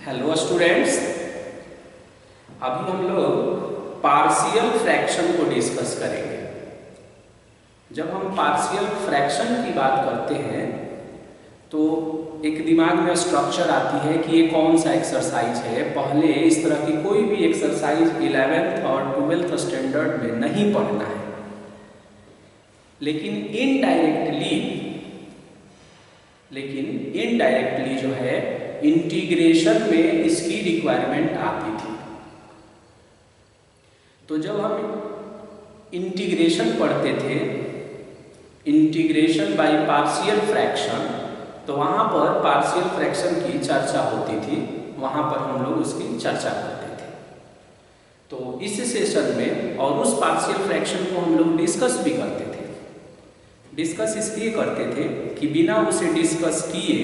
Hello students, अभी हम लोग पार्शियल फ्रैक्शन को डिस्कस करेंगे। जब हम पार्शियल फ्रैक्शन की बात करते हैं तो एक दिमाग में स्ट्रक्चर आती है कि ये कौन सा एक्सरसाइज है। पहले इस तरह की कोई भी एक्सरसाइज 11th और 12th स्टैंडर्ड में नहीं पढ़ना है, लेकिन इनडायरेक्टली जो है इंटीग्रेशन में इसकी रिक्वायरमेंट आती थी। तो जब हम इंटीग्रेशन पढ़ते थे, इंटीग्रेशन बाय पार्शियल फ्रैक्शन, तो वहाँ पर पार्शियल फ्रैक्शन की चर्चा होती थी, वहाँ पर हम लोग उसकी चर्चा करते थे। तो इस सेशन में और उस पार्शियल फ्रैक्शन को हम लोग डिस्कस भी करते थे। डिस्कस इसलिए करते थे कि बिना उसे डिस्कस किए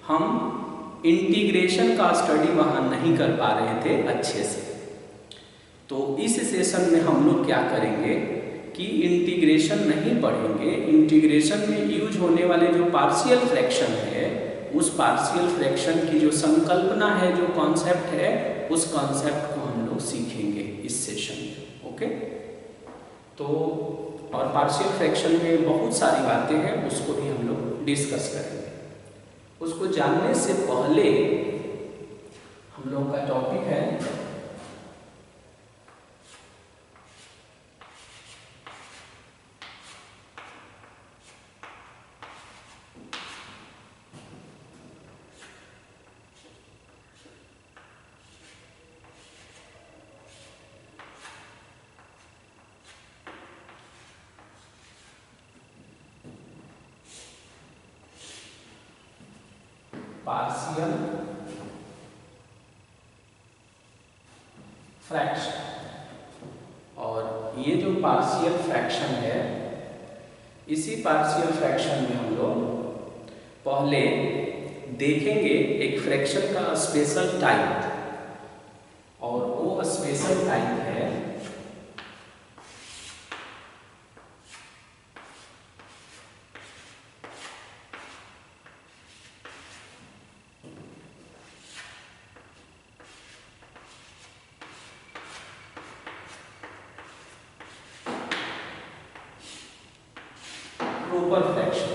हम इंटीग्रेशन का स्टडी वहाँ नहीं कर पा रहे थे अच्छे से। तो इस सेशन में हम लोग क्या करेंगे कि इंटीग्रेशन नहीं पढ़ेंगे, इंटीग्रेशन में यूज होने वाले जो पार्शियल फ्रैक्शन है, उस पार्शियल फ्रैक्शन की जो संकल्पना है, जो कॉन्सेप्ट है, उस कॉन्सेप्ट को हम लोग सीखेंगे इस सेशन में। ओके, तो और पार्शियल फ्रैक्शन में बहुत सारी बातें हैं, उसको भी हम लोग डिस्कस करेंगे। उसको जानने से पहले हम लोग का टॉपिक है पार्शियल फ्रैक्शन। और ये जो पार्शियल फ्रैक्शन है, इसी पार्शियल फ्रैक्शन में हम लोग पहले देखेंगे एक फ्रैक्शन का स्पेशल टाइप, और वो स्पेशल टाइप है प्रोपर फ्रैक्शन।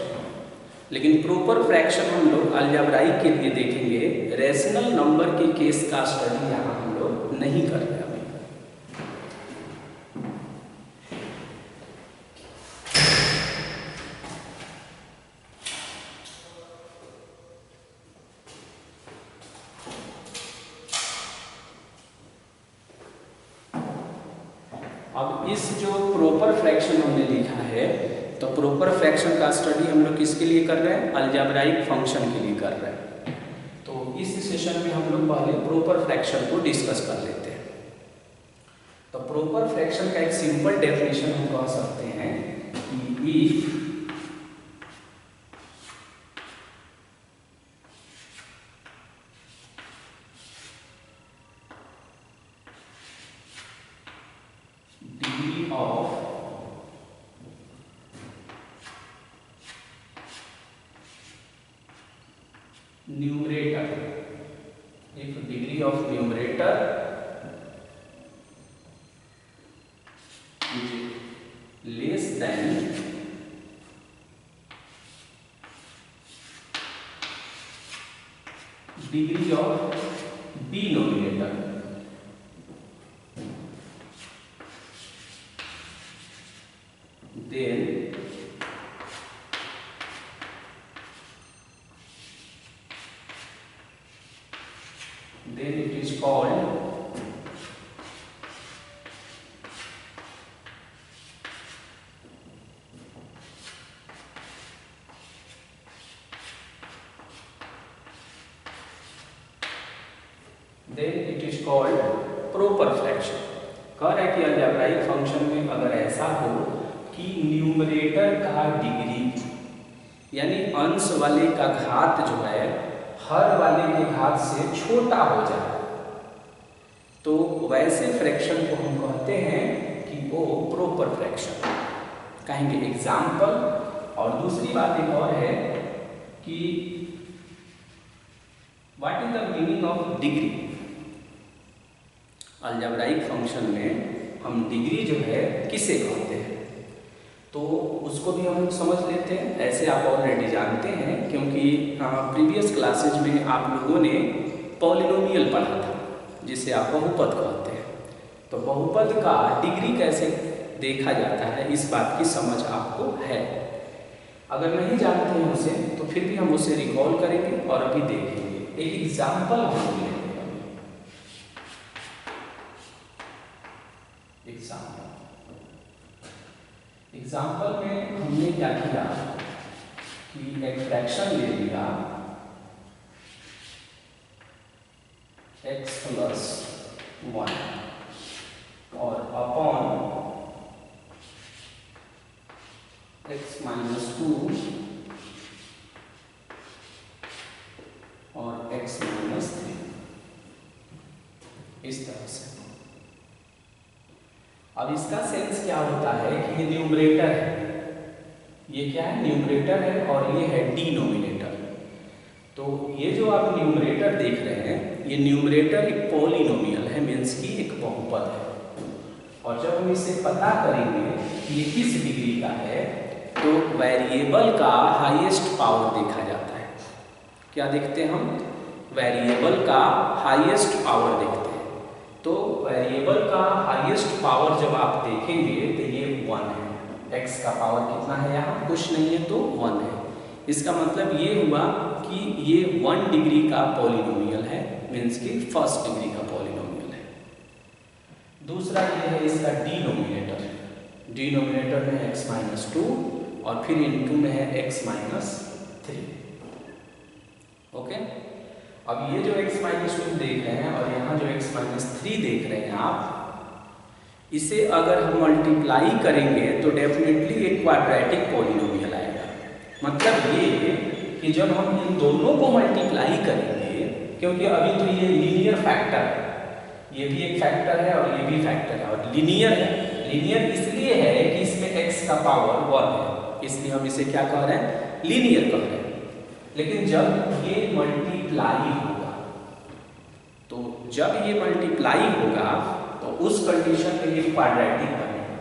लेकिन प्रोपर फ्रैक्शन हम लोग अलजेब्राइक के लिए देखेंगे, रैशनल नंबर के केस का स्टडी यहाँ हम लोग नहीं कर रहे अभी। अब इस जो प्रोपर फ्रैक्शन हमने लिखा है, तो प्रोपर फ्रैक्शन का स्टडी हम लोग किसके लिए कर रहे हैं? अलजेब्राइक फंक्शन के लिए कर रहे हैं। तो इस सेशन में हम लोग पहले प्रोपर फ्रैक्शन को डिस्कस कर लेते हैं। तो प्रोपर फ्रैक्शन का एक सिंपल डेफिनेशन हम कह सकते हैं कि numerator, if degree of numerator is less than degree of denominator, then it is called proper fraction। कह रहा है कि अलजेब्राइक फंक्शन में अगर ऐसा हो कि न्यूमरेटर का डिग्री, यानी अंश वाले का घात जो है हर वाले के घात से छोटा हो जाए, तो वैसे फ्रैक्शन को हम कहते हैं कि वो प्रोपर फ्रैक्शन कहेंगे। एग्जाम्पल। और दूसरी बात एक और है कि what is the meaning of degree, algebraic function में हम डिग्री जो है किसे कहते हैं, तो उसको भी हम समझ लेते हैं। ऐसे आप ऑलरेडी जानते हैं क्योंकि प्रीवियस क्लासेज में आप लोगों ने पॉलिनोमियल पढ़ा था जिसे आप बहुपद कहते हैं। तो बहुपद का डिग्री कैसे देखा जाता है इस बात की समझ आपको है। अगर नहीं जानते हैं उसे तो फिर भी हम उसे रिकॉल करेंगे और अभी देखेंगे। एक एग्जाम्पल हम लेंगे। एग्जाम्पल में हमने क्या किया कि एक फ्रैक्शन ले लिया x प्लस 1 और अपॉन x माइनस 2 और x माइनस 3, इस तरह से। अब इसका सेंस क्या होता है कि ये न्यूमरेटर है, ये क्या है, न्यूमरेटर है और ये है डिनोमिनेटर। तो ये जो आप न्यूमरेटर देख रहे हैं, ये न्यूमरेटर एक पॉलिनोमियल है, मीन्स की एक बहुपद है। और जब हम इसे पता करेंगे कि ये किस डिग्री का है, तो वेरिएबल का हाईएस्ट पावर देखा जाता है। क्या देखते हैं हम? वेरिएबल का हाईएस्ट पावर देखते हैं। तो वेरिएबल का हाईएस्ट पावर जब आप देखेंगे तो ये 1 है। x का पावर कितना है यहाँ? कुछ नहीं है तो 1 है। इसका मतलब ये हुआ कि ये 1 डिग्री का पॉलिनोमियल है, मीन्स की फर्स्ट डिग्री का पॉलिनोमियल है। दूसरा ये है इसका डिनोमिनेटर। डिनोमिनेटर में x माइनस 2 और फिर इनटू में है x माइनस 3। ओके, अब ये जो x माइनस 2 देख रहे हैं और यहाँ जो x माइनस 3 देख रहे हैं आप, इसे अगर हम मल्टीप्लाई करेंगे तो डेफिनेटली एक क्वाड्रेटिक पॉलिनोमियल आएगा। मतलब ये कि जब हम इन दोनों को मल्टीप्लाई करेंगे, क्योंकि अभी तो ये लीनियर फैक्टर है, ये भी एक फैक्टर है और ये भी फैक्टर है और लीनियर है। लीनियर इसलिए है कि इसमें x का पावर 1 है, इसलिए हम इसे क्या कह रहे हैं? लीनियर कह रहे हैं। लेकिन जब ये मल्टीप्लाई होगा, तो जब ये मल्टीप्लाई होगा तो उस कंडीशन में ये क्वाड्रेटिक बनेगा।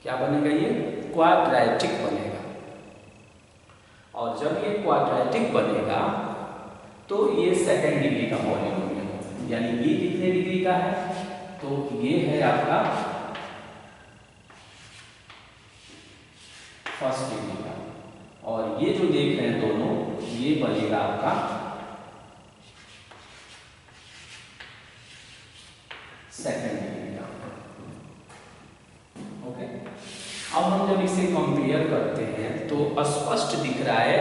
क्या बनेगा? ये क्वाड्रेटिक बनेगा। और जब ये क्वाड्रेटिक बनेगा तो ये सेकंड डिग्री का पॉलिनोमियल है। यानी ये कितने डिग्री का है? तो ये है आपका फर्स्ट डिग्री का, और ये जो देख रहे हैं दोनों, ये बनेगा आपका सेकंड डिग्री का। ओके, अब हम जब इसे कंपेयर करते हैं तो स्पष्ट दिख रहा है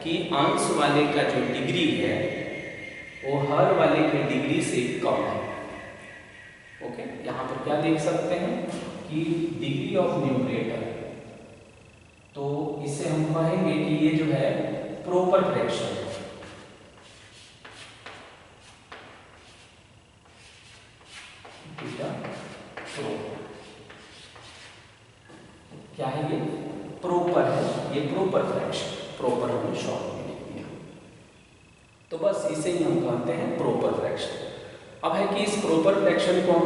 कि अंश वाले का जो डिग्री है वो हर वाले के डिग्री से कम है। ओके, यहाँ पर क्या देख सकते हैं कि डिग्री ऑफ न्यूमरेटर, तो इसे हम कहेंगे कि ये जो है प्रॉपर फ्रैक्शन है। क्या है ये? प्रॉपर है, ये प्रॉपर फ्रैक्शन। प्रॉपर हमने शॉर्ट में लिख दिया, तो बस इसे ही हम कहते हैं प्रॉपर फ्रैक्शन। अब है कि इस प्रॉपर फ्रैक्शन को हम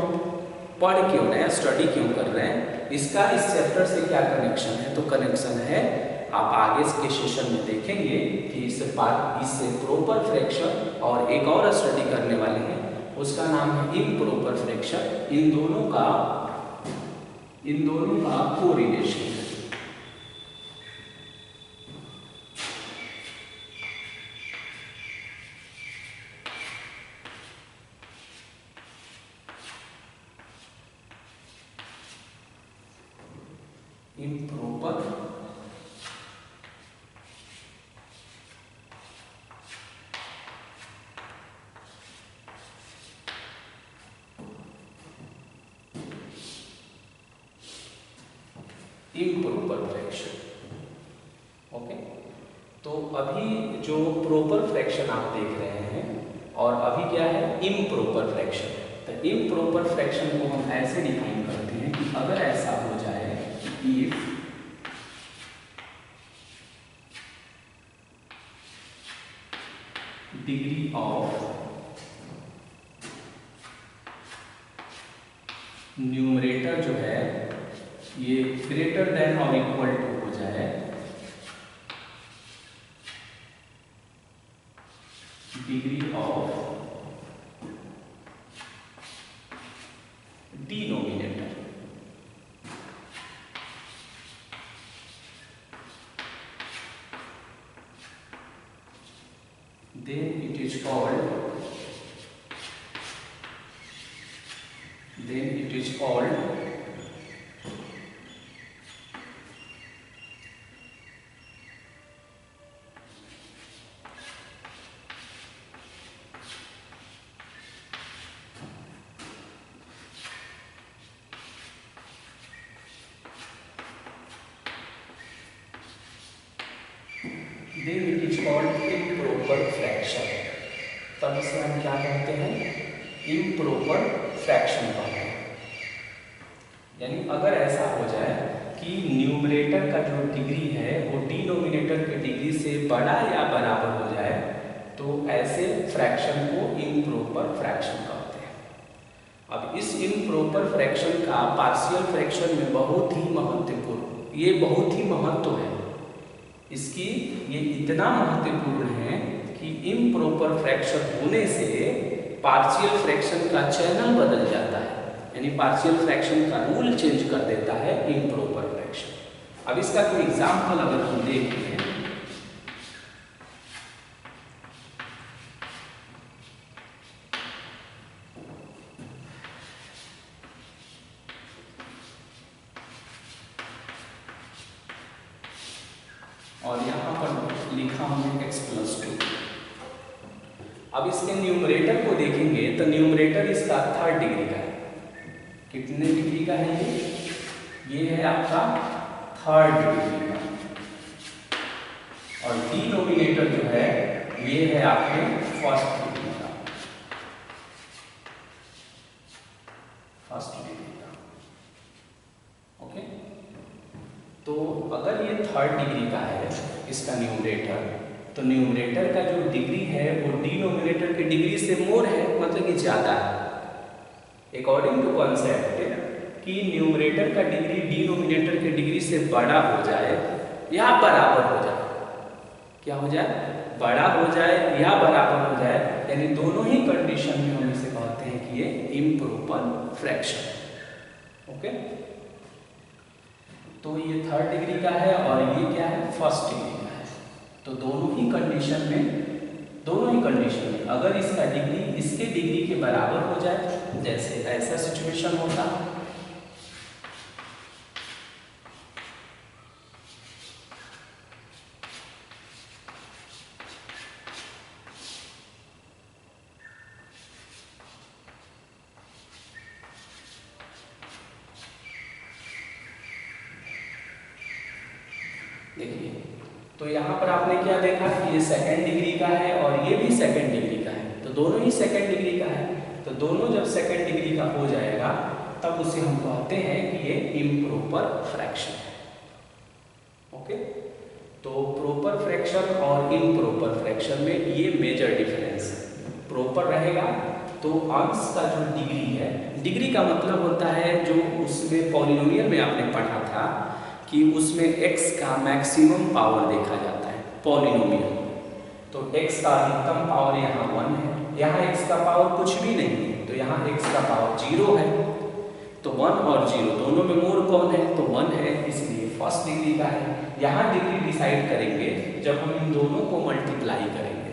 पढ़ क्यों रहे हैं, स्टडी क्यों कर रहे हैं, इसका इस चैप्टर से क्या कनेक्शन है? तो कनेक्शन है, आप आगे के सेशन में देखेंगे कि इससे प्रॉपर फ्रैक्शन और एक और स्टडी करने वाले हैं, उसका नाम है इम्प्रॉपर फ्रैक्शन। इन दोनों का कोरिलेशन है। Improper fraction. ओके, तो अभी जो प्रॉपर फ्रैक्शन आप देख रहे हैं और अभी क्या है? Improper fraction. तो इम्प्रॉपर फ्रैक्शन को हम ऐसे डिफाइन करते हैं कि अगर ऐसा हो जाए, इफ डिग्री ऑफ न्यूमरेटर जो है ये ग्रेटर देन और इक्वल टू हो जाए degree of denominator, then it is called improper fraction. तब इसे हम क्या कहते हैं? इम्प्रॉपर फ्रैक्शन कहते हैं। यानी अगर ऐसा हो जाए कि न्यूमरेटर का जो डिग्री है वो डिनोमिनेटर के डिग्री से बड़ा या बराबर हो जाए तो ऐसे फ्रैक्शन को इम्प्रॉपर फ्रैक्शन कहते हैं। अब इस इम्प्रॉपर फ्रैक्शन का पार्शियल फ्रैक्शन में बहुत ही महत्वपूर्ण, ये बहुत ही महत्व है इसकी, ये इतना महत्वपूर्ण है कि इम्प्रॉपर फ्रैक्शन होने से पार्शियल फ्रैक्शन का चैनल बदल जाता है, यानी पार्शियल फ्रैक्शन का रूल चेंज कर देता है इम्प्रॉपर फ्रैक्शन। अब इसका कोई एग्जांपल अगर हम देखते हैं, और यहाँ पर लिखा हमने x+2। अब इसके न्यूमरेटर को देखेंगे तो न्यूमरेटर इसका 3rd डिग्री का है। कितने डिग्री का है ये है आपका 3rd डिग्री का, और डिनोमिनेटर जो है ये है आपके 1st डिग्री का, 1st डिग्री का। ओके, तो अगर ये 3rd डिग्री का है इसका न्यूमरेटर, तो न्यूमरेटर का जो डिग्री है वो डिनोमिनेटर की डिग्री से मोर है, मतलब कि ज्यादा है। अकॉर्डिंग टू कॉन्सेप्ट कि न्यूमरेटर का डिग्री डिनोमिनेटर के डिग्री से बड़ा हो जाए या बराबर हो जाए, क्या हो जाए? बड़ा हो जाए या बराबर हो जाए, यानी दोनों ही कंडीशन में हम इसे कहते हैं कि ये इम्प्रॉपर फ्रैक्शन। ओके, तो ये 3rd डिग्री का है और ये क्या है? 1st डिग्री का है। तो दोनों ही कंडीशन में अगर इसका डिग्री इसके डिग्री के बराबर हो जाए, जैसे ऐसा सिचुएशन होता, देखिए तो यहाँ पर आपने क्या देखा कि ये 2nd डिग्री का है और ये भी 2nd डिग्री का है, तो दोनों ही 2nd डिग्री का है। तो दोनों जब 2nd डिग्री का हो जाएगा तब उसे हम कहते हैं कि ये इम्प्रॉपर फ्रैक्शन है। ओके, तो प्रॉपर फ्रैक्शन और इम्प्रॉपर फ्रैक्शन में ये मेजर डिफरेंस है। प्रॉपर रहेगा तो अंश का जो डिग्री है, डिग्री का मतलब होता है जो उसमें पॉलिनोमियल में आपने पढ़ा था कि उसमें x का मैक्सिमम पावर देखा जाता है पॉलिनोमियल। तो x का अधिकतम पावर यहाँ 1 है, यहाँ x का पावर कुछ भी नहीं है, तो यहाँ x का पावर 0 है। तो 1 और 0 दोनों में मोर कौन है? तो 1 है, इसलिए 1st डिग्री का है। यहाँ डिग्री डिसाइड करेंगे जब हम इन दोनों को मल्टीप्लाई करेंगे।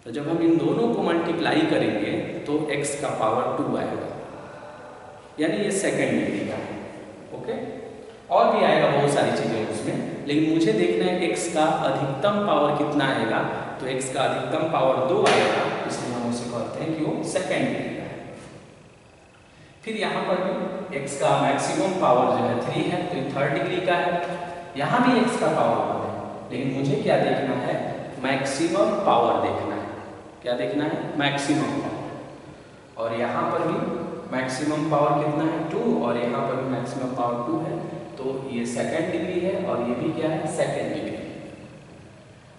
तो जब हम इन दोनों को मल्टीप्लाई करेंगे तो x का पावर 2 आएगा, यानी ये 2nd डिग्री का है। ओके, और भी आएगा बहुत सारी चीजें उसमें, लेकिन मुझे देखना है x का अधिकतम पावर कितना आएगा। तो x का अधिकतम पावर 2 आएगा, इसलिए हम उसे कहते हैं कि वो 2nd डिग्री का है। फिर यहाँ पर भी x का मैक्सिमम पावर जो है 3 है, तो ये 3rd डिग्री का है। यहाँ भी x का पावर 1 है, लेकिन मुझे क्या देखना है? मैक्सिमम पावर देखना है। क्या देखना है? Maximum power. और यहाँ पर भी मैक्सिमम पावर कितना है? 2, और यहाँ पर भी मैक्सिमम पावर 2 है। तो ये 2nd डिग्री है और ये भी क्या है? 2nd degree.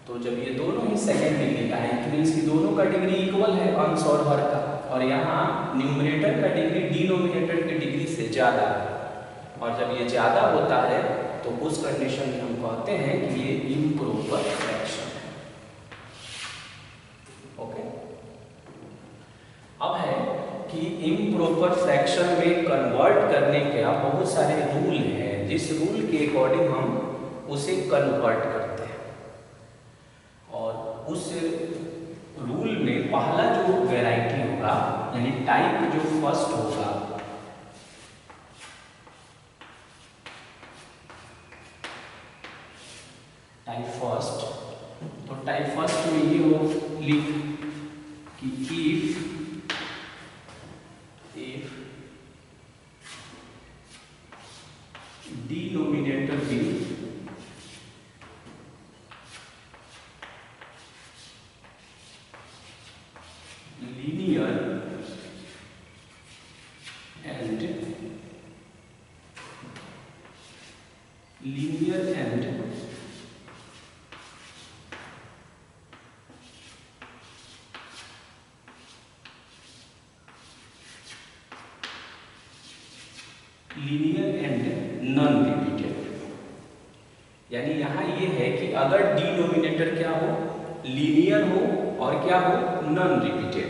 तो जब ये दोनों ही 2nd डिग्री का है, इट मीन्स कि दोनों का डिग्री इक्वल है अंश और हर का, और यहाँ न्यूमरेटर का डिग्री डिनोमिनेटर की डिग्री से ज़्यादा है, और जब ये ज़्यादा होता है तो उस कंडीशन में हम कहते हैं कि ये इम्प्रॉपर फ्रैक्शन है। ओके, अब है कि इम्प्रॉपर फ्रैक्शन में कन्वर्ट करने के बहुत सारे रूल हैं, जिस रूल के अकॉर्डिंग हम उसे कन्वर्ट करते हैं। और उस रूल में पहला जो वैरायटी होगा, यानी टाइप जो फर्स्ट होगा, टाइप फर्स्ट, तो टाइप फर्स्ट में ये हो लिख कि इफ डिनोमिनेटर भी linear and नॉन रिपीटेड। यानी यहाँ ये है कि अगर डिनोमिनेटर क्या हो, लीनियर हो, और क्या हो, नॉन रिपीटेड,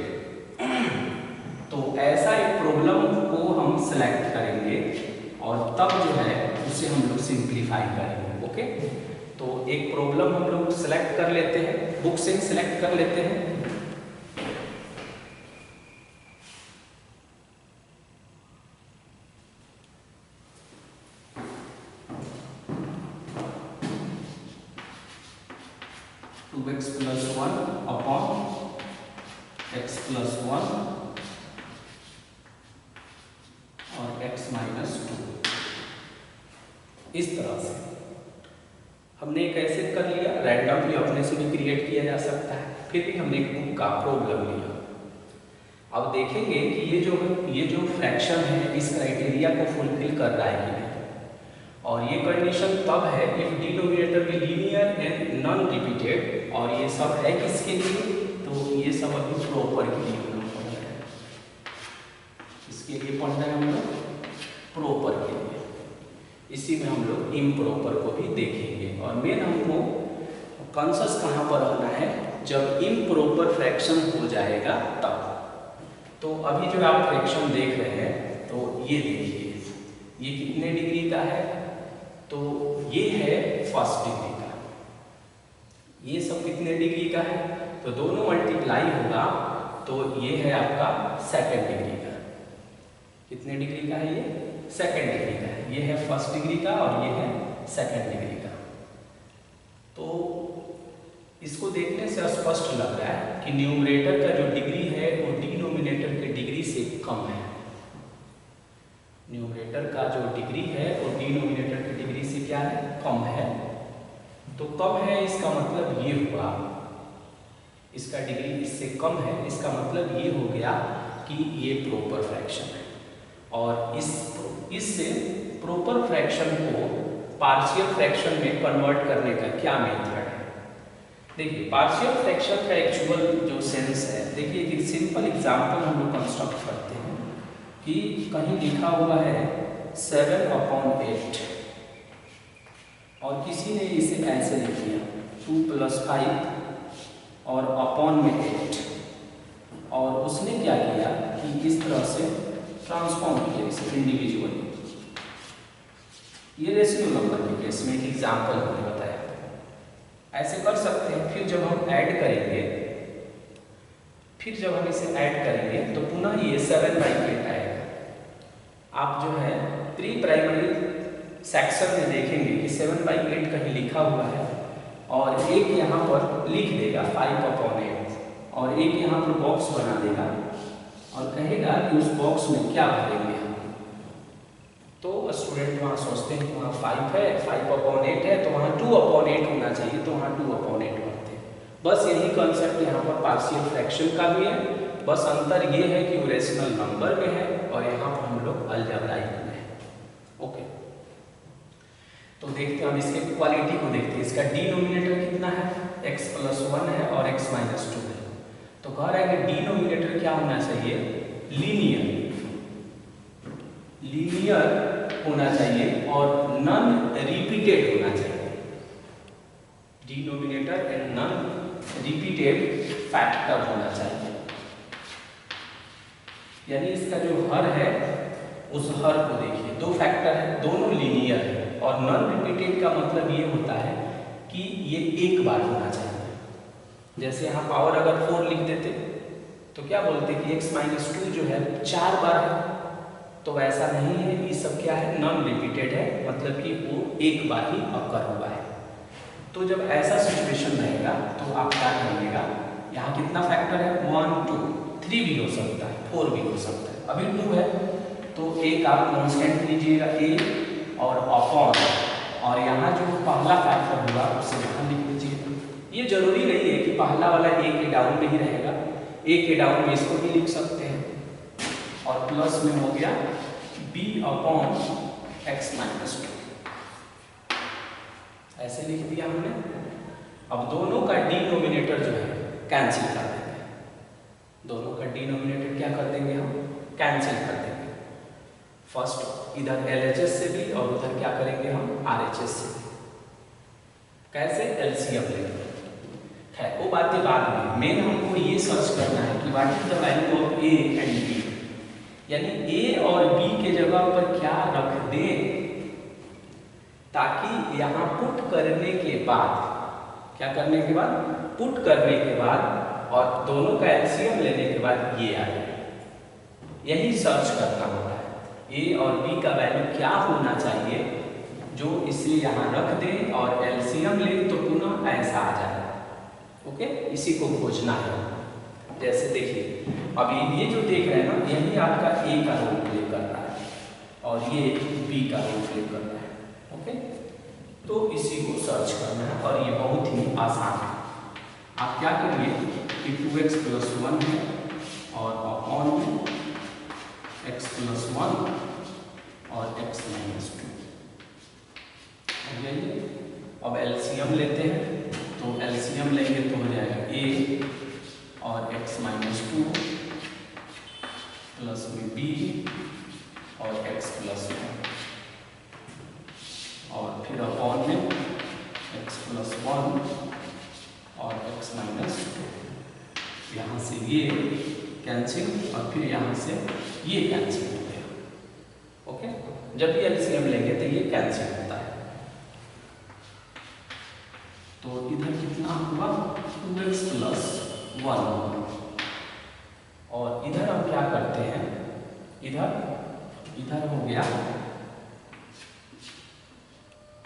तो ऐसा एक प्रॉब्लम को हम सेलेक्ट करेंगे और तब जो है उसे हम लोग सिंप्लीफाई करेंगे। ओके, तो एक प्रॉब्लम हम लोग सेलेक्ट कर लेते हैं, बुक से ही सेलेक्ट कर लेते हैं। Two X plus 1 upon x plus 1 और x माइनस 2, इस तरह से हमने कैसे कर लिया, रैंडमली अपने से भी क्रिएट किया जा सकता है, फिर भी हमने एक बुक का प्रॉब्लम लिया। अब देखेंगे कि ये जो फ्रैक्शन है इस क्राइटेरिया को फुलफिल कर रहा है कि नहीं, और ये कंडीशन तब है इफ डिनोमिनेटर भी लीनियर एंड नॉन रिपीटेड, और ये सब है किसके लिए, तो ये सब अभी प्रॉपर के लिए हम लोग पढ़ रहे हैं, इसके लिए पढ़ रहे हैं हम लोग प्रॉपर के लिए, इसी में हम लोग इम्प्रॉपर को भी देखेंगे। और मेन हमको कॉन्शियस कहाँ पर रहना है, जब इम्प्रॉपर फ्रैक्शन हो जाएगा तब। तो अभी जो आप फ्रैक्शन देख रहे हैं, तो ये देखिए ये कितने डिग्री का है, तो ये है फर्स्ट डिग्री का, ये सब कितने डिग्री का है, तो दोनों मल्टीप्लाई होगा तो ये है आपका सेकंड डिग्री का। कितने डिग्री का है, ये सेकंड डिग्री का है, ये है फर्स्ट डिग्री का और ये है सेकंड डिग्री का। तो इसको देखने से स्पष्ट लग रहा है कि न्यूमरेटर का जो डिग्री है वो डिनोमिनेटर के डिग्री से कम है। न्यूमरेटर का जो डिग्री है वो डिनोमिनेटर की डिग्री से क्या है, कम है। तो कम है इसका मतलब ये हुआ, इसका डिग्री इससे कम है, इसका मतलब ये हो गया कि ये प्रॉपर फ्रैक्शन है। और इससे प्रॉपर फ्रैक्शन को पार्शियल फ्रैक्शन में कन्वर्ट करने का क्या मेथड है। देखिए पार्शियल फ्रैक्शन का एक्चुअल जो सेंस है, देखिए एक सिंपल एग्जांपल हम लोग कंस्ट्रक्ट करते हैं कि कहीं लिखा हुआ है 7/8 और किसी ने इसे ऐसे लिख दिया 2 + 5 और अपॉन में 8, और उसने क्या किया कि इस तरह से ट्रांसफॉर्म किया इसे इंडिविजुअली। ये रेशियो नंबर के केस में एक एग्जाम्पल हमने बताया, ऐसे कर सकते हैं। फिर जब हम ऐड करेंगे, फिर जब हम इसे ऐड करेंगे तो पुनः ये 7/8 आएगा। आप जो है प्री प्राइमरी सेक्शन में देखेंगे कि 7/8 कहीं लिखा हुआ है और एक यहाँ पर लिख देगा 5/8 और एक यहाँ पर बॉक्स बना देगा और कहेगा कि उस बॉक्स में क्या भरेंगे हम। तो स्टूडेंट वहाँ सोचते हैं कि वहाँ 5 है, 5/8 है, तो वहाँ 2/8 होना चाहिए, तो वहाँ 2/8 भरते हैं। बस यही कॉन्सेप्ट यहाँ पर पार्शियल फ्रैक्शन का भी है, बस अंतर ये है कि वो रेशनल नंबर में है और यहाँ पर हम लोग अलजेब्राइक में है। ओके, तो देखते हैं, अब इसके क्वालिटी को देखते हैं। इसका डिनोमिनेटर कितना है, x + 1 है और x - 2 है। तो कह रहा है कि डिनोमिनेटर क्या होना चाहिए, लीनियर होना चाहिए और नॉन रिपीटेड होना चाहिए। Denominator and non repeated factor होना चाहिए, यानी इसका जो हर है उस हर को देखिए, दो फैक्टर है, दोनों लीनियर है, और नॉन रिपीटेड का मतलब ये होता है कि ये एक बार होना चाहिए। जैसे यहाँ पावर अगर 4 लिख देते तो क्या बोलते कि x माइनस 2 जो है 4 बार है, तो वैसा नहीं है, ये सब क्या है, नॉन रिपीटेड है, मतलब कि वो एक बार ही अकर हुआ है। तो जब ऐसा सिचुएशन रहेगा तो आप क्या करिएगा, यहाँ कितना फैक्टर है, 1 2 3 भी हो सकता है, 4 भी हो सकता है, अभी 2 है तो एक आप कांस्टेंट लीजिएगा a और अपॉन, और यहाँ जो पहला फैक्टर होगा उसे यहाँ लिख लीजिए। ये जरूरी नहीं है कि पहला वाला a के डाउन में ही रहेगा, a के डाउन में इसको भी लिख सकते हैं, और प्लस में हो गया b अपॉन x माइनस 2, ऐसे लिख दिया हमने। अब दोनों का डिनोमिनेटर जो है कैंसिल कर देंगे, दोनों का डिनोमिनेटर क्या कर देंगे, हम कैंसिल कर देंगे। फर्स्ट इधर LHS से भी और उधर क्या करेंगे, हम RHS से भी। कैसे, एलसीएम लेंगे, है वो बातें बाद में, मेन हमको ये सर्च करना है कि what is the value of a and b, यानी a और b के जगह पर क्या रख दें ताकि यहाँ पुट करने के बाद, क्या करने के बाद, पुट करने के बाद और दोनों का एलसीएम लेने के बाद ये आ जाए। यही सर्च करना होता है, a और b का वैल्यू क्या होना चाहिए जो इसे यहाँ रख दें और एलसीएम ले तो पुनः ऐसा आ जाए। ओके, इसी को खोजना है। जैसे देखिए अभी ये जो देख रहे हैं ना, यही आपका a का रोल प्ले कर रहा है और ये b का रोल प्ले कर रहा है। ओके, तो इसी को सर्च करना है और ये बहुत ही आसान है। आप क्या करिए कि 2x प्लस 1 है और अपॉन में x प्लस 1 और x माइनस 2। अब एलसीएम लेते हैं, तो एलसीएम लेंगे तो हो जाएगा a और x माइनस 2 प्लस में b और x प्लस 1, और फिर अपॉन में x प्लस 1 और x माइनस 2। यहाँ से ये कैंसिल और फिर यहाँ से ये कैंसिल हो गया। ओके, जब भी एलसीएम लेंगे तो ये कैंसिल होता है। तो इधर कितना हुआ, 2x प्लस 1, और इधर हम क्या करते हैं, इधर हो गया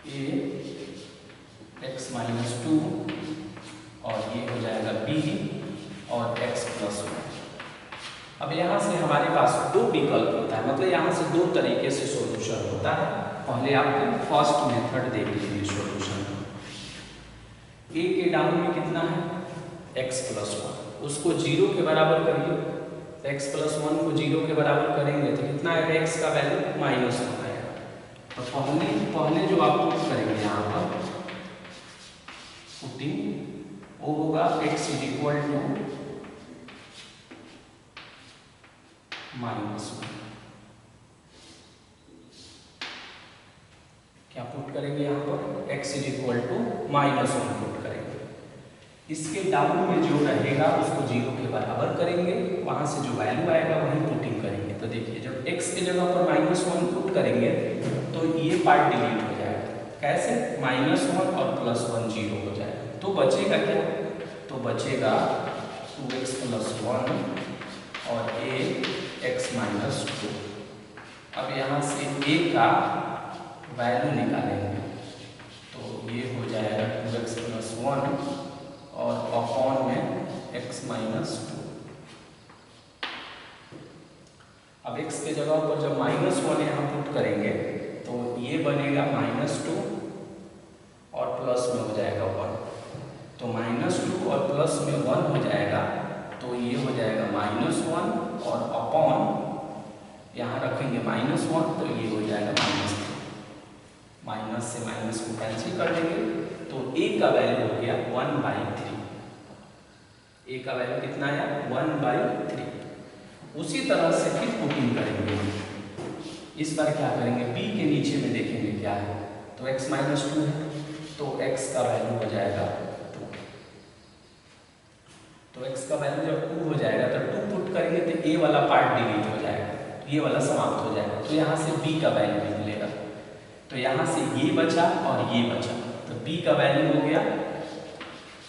a x माइनस 2 और ये हो जाएगा b और x प्लस 1। अब यहाँ से हमारे पास दो विकल्प होता है, मतलब यहाँ से दो तरीके से सॉल्यूशन होता है। पहले आप फर्स्ट मेथड देख लीजिए सॉल्यूशन। a के डाउन में कितना है, x प्लस 1, उसको 0 के बराबर करिए, x प्लस 1 को 0 के बराबर करेंगे तो कितना आएगा, x का वैल्यू माइनस 1 आएगा। तो पहले जो आप पुट करेंगे यहाँ पर पुटिंग, वो होगा x is equal to minus 1। क्या पुट करेंगे यहाँ पर, x is equal to minus 1 put करेंगे। इसके डाउन में जो रहेगा उसको 0 के बराबर करेंगे, वहां से जो वैल्यू आएगा वही पुटिंग करेंगे। तो देखिए जब x के जगह पर माइनस 1 पुट करेंगे तो ये पार्ट डिलीट हो जाएगा। कैसे, माइनस 1 और प्लस 1 0 हो जाएगा। तो बचेगा क्या, तो बचेगा 2x प्लस 1 और a x माइनस 2। अब यहाँ से a का वैल्यू निकालेंगे तो ये हो जाएगा 2x प्लस 1 और अपॉन में x माइनस 2। अब x के जगह पर जब माइनस 1 यहाँ पुट करेंगे तो ये बनेगा माइनस 2 और प्लस में हो जाएगा 1, तो माइनस 2 और प्लस में 1 हो जाएगा, तो ये हो जाएगा माइनस 1 और अपॉन यहाँ रखेंगे माइनस 1, तो ये हो जाएगा माइनस 2। माइनस से माइनस को कैंसिल कर देंगे तो a का वैल्यू हो गया 1/3। ए का वैल्यू कितना आया 1/3। उसी तरह से फिर पुटिंग करेंगे, इस बार क्या करेंगे b के नीचे में देखेंगे क्या है, तो x माइनस 2 है, तो x का वैल्यू हो जाएगा 2। तो x का वैल्यू जब 2 हो जाएगा तो 2 पुट करेंगे तो a वाला पार्ट डिलीट हो जाएगा, तो ये वाला समाप्त हो जाएगा, तो यहाँ से b का वैल्यू भी मिलेगा। तो यहाँ से ये बचा और ये बचा, तो b का वैल्यू हो गया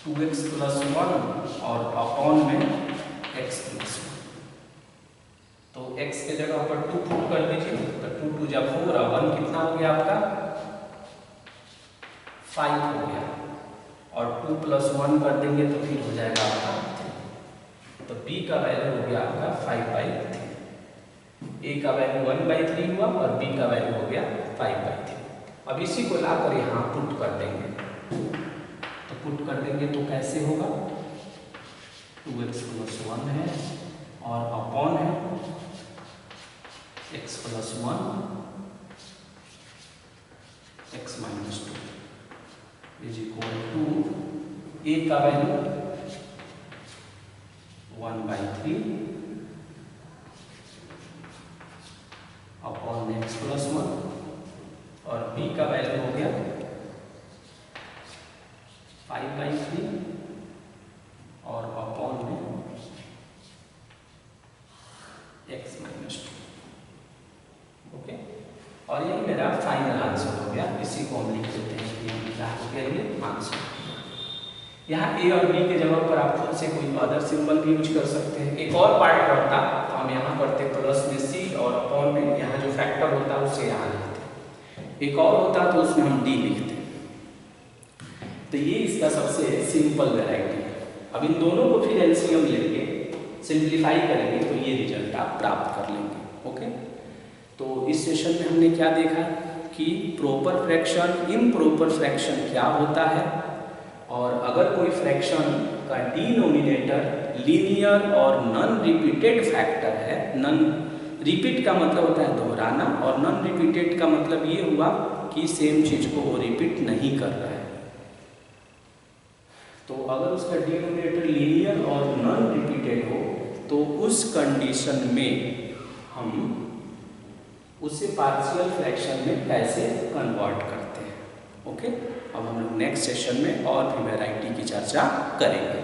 2x + 1 और अपॉन में x + 1। तो x के जगह पर 2 पुट कर दीजिए, तो 2 2 जब 4 और 1 कितना हो गया आपका 5 हो गया, और 2 + 1 कर देंगे तो फिर हो जाएगा आपका 3। तो b का वैल्यू हो गया आपका 5/3। a का वैल्यू 1/3 हुआ और b का वैल्यू हो गया 5/3। अब इसी को लाकर यहाँ पुट कर देंगे, तो पुट कर देंगे तो कैसे होगा, 2x + 1 है और अपॉन है x + 1 x - 2 is equal to a का वैल्यू 1/3 अपॉन x + 1 और b का वैल्यू हो गया 5/3 और अपॉन में x - 2। ओके, और ये मेरा फाइनल आंसर हो गया। इसी को हम लिख देते हैं कि क्या हो गया ये आंसर। यहाँ a और b के जगह पर आप खुद से कोई अदर सिंबल भी यूज कर सकते हैं। एक और पार्ट करता तो हम यहाँ करते प्लस में c और अपॉन में यहाँ जो फैक्टर होता है उसे यहाँ लिखते। एक और होता तो उसमें हम d लिखते। तो ये इसका सबसे सिंपल वैरायटी है। अब इन दोनों को फिर एलसीएम लेके सिंप्लीफाई करेंगे तो ये रिजल्ट आप प्राप्त कर लेंगे। ओके, तो इस सेशन में हमने क्या देखा कि प्रॉपर फ्रैक्शन, इम्प्रॉपर फ्रैक्शन क्या होता है, और अगर कोई फ्रैक्शन का डिनोमिनेटर लीनियर और नॉन रिपीटेड फैक्टर है, नॉन रिपीट का मतलब होता है दोहराना, और नॉन रिपीटेड का मतलब ये हुआ कि सेम चीज को वो रिपीट नहीं कर रहा है। तो अगर उसका डिनोमिनेटर लीनियर और नॉन रिपीटेड हो तो उस कंडीशन में हम उसे पार्शियल फ्रैक्शन में कैसे कन्वर्ट करते हैं। ओके, अब हम लोग नेक्स्ट सेशन में और भी वैरायटी की चर्चा करेंगे।